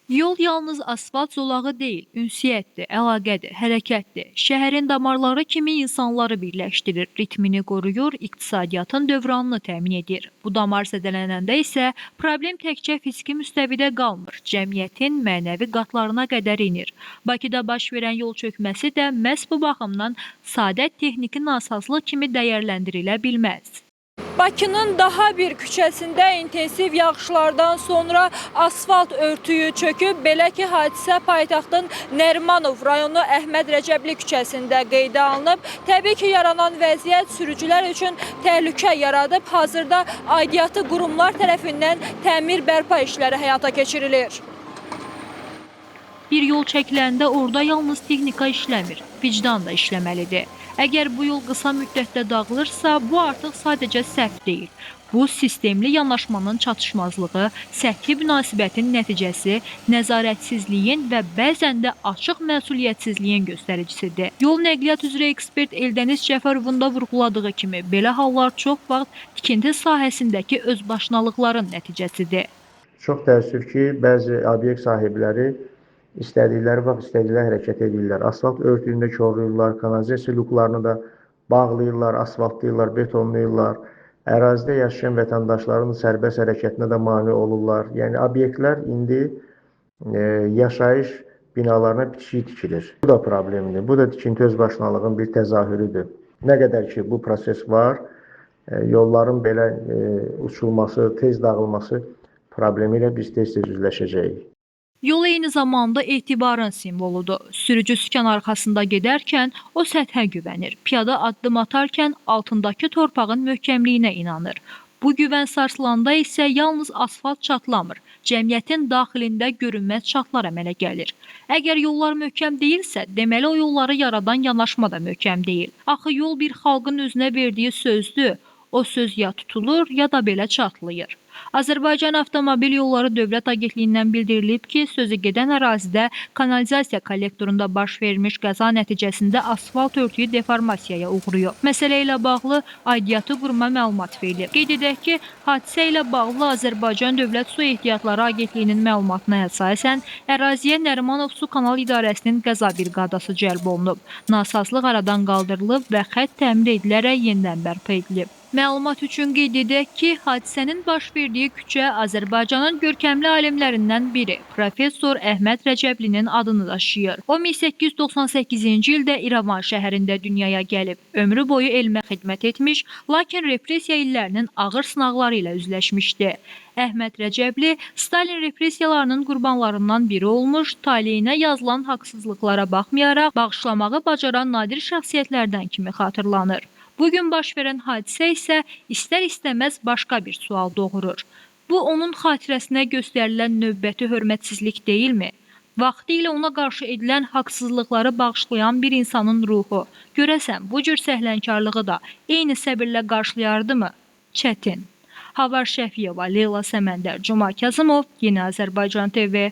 Yol yalnız asfalt zolağı deyil, ünsiyyətdir, əlaqədir, hərəkətdir. Şəhərin damarları kimi insanları birləşdirir, ritmini qoruyur, iqtisadiyyatın dövranını təmin edir. Bu damar zədələnəndə isə problem təkcə fiziki müstəvidə qalmır, cəmiyyətin mənəvi qatlarına qədər inir. Bakıda baş verən yol çökməsi də məhz bu baxımdan sadə texniki nasazlıq kimi dəyərləndirilə bilməz. Bakının daha bir küçəsində intensiv yağışlardan sonra asfalt örtüyü çöküb. Belə ki, hadisə paytaxtın Nərimanov rayonu Əhməd Rəcəbli küçəsində qeydə alınıb. Təbii ki, yaranan vəziyyət sürücülər üçün təhlükə yaradıb. Hazırda aidiyyatı qurumlar tərəfindən təmir bərpa işləri həyata keçirilir. Bir yol çəkiləndə orada yalnız texnika işləmir, vicdan da işləməlidir. Əgər bu yol qısa müddətdə dağılırsa, bu artıq sadəcə səhv deyil. Bu, sistemli yanaşmanın çatışmazlığı, səthi münasibətin nəticəsi, nəzarətsizliyin və bəzən də açıq məsuliyyətsizliyin göstəricisidir. Yol nəqliyyat üzrə ekspert Eldəniz Cəfərovun da vurğuladığı kimi, belə hallar çox vaxt tikinti sahəsindəki özbaşınalıqların nəticəsidir. Çox təəssüf ki, bəzi obyekt sahibləri İstədikləri vaxt istədikləri hərəkət edirlər. Asfalt örtüyündə korlayırlar, kanalizasiya luklarını da bağlayırlar, asfaltlayırlar, betonlayırlar. Ərazidə yaşayan vətəndaşların sərbəst hərəkətinə də mane olurlar. Yəni obyektlər indi yaşayış binalarına bitişik tikilir. Bu da problemdir. Bu da tikinti özbaşınalığın bir təzahürüdür. Nə qədər ki bu proses var, yolların belə uçulması, tez dağılması problemi ilə biz tez-tez üzləşəcəyik. Yol eyni zamanda etibarın simvoludur. Sürücü sükan arxasında gedərkən o səthə güvənir. Piyada addım atarkən altındakı torpağın möhkəmliyinə inanır. Bu güvən sarsılanda isə yalnız asfalt çatlamır. Cəmiyyətin daxilində görünməz çatlar əmələ gəlir. Əgər yollar möhkəm deyilsə, deməli o yolları yaradan yanaşma da möhkəm deyil. Axı yol bir xalqın özünə verdiyi sözdür. O söz ya tutulur, ya da belə çatlayır. Azərbaycan Avtomobil Yolları Dövlət Agentliyindən bildirilib ki, sözü gedən ərazidə kanalizasiya kollektorunda baş vermiş qəza nəticəsində asfalt örtüyü deformasiyaya uğrayıb. Məsələ ilə bağlı aidiyyatı quruma məlumat verilib. Qeyd edək ki, hadisə ilə bağlı Azərbaycan Dövlət Su Ehtiyatları Agentliyinin məlumatına əsasən əraziyə Nərimanov Su Kanal İdarəsinin qəza briqadası cəlb olunub. Nasazlıq aradan qaldırılıb və xətt təmir edilərək yenidən bərpa edilib. Məlumat üçün qeyd edək ki, hadisənin baş verdiyi küçə Azərbaycanın görkəmli alimlərindən biri, Professor Əhməd Rəcəblinin adını daşıyır. O, 1898-ci ildə İrəvan şəhərində dünyaya gəlib. Ömrü boyu elmə xidmət etmiş, lakin repressiya illərinin ağır sınaqları ilə üzləşmişdi. Əhməd Rəcəbli Stalin repressiyalarının qurbanlarından biri olmuş, taleyinə yazılan haqsızlıqlara baxmayaraq bağışlamağı bacaran nadir şəxsiyyətlərdən kimi xatırlanır. Bugün baş verən hadisə isə istər-istəməz başqa bir sual doğurur. Bu, onun xatirəsinə göstərilən növbəti hörmətsizlik deyilmi? Vaxtilə ona qarşı edilən haqsızlıqları bağışlayan bir insanın ruhu, görəsən bu cür səhlənkarlığı da eyni səbirlə qarşılayardımı? Çətin. Havar Şəfiyeva, Leyla Səməndər, Cuma Kazımov, Yeni Azərbaycan TV.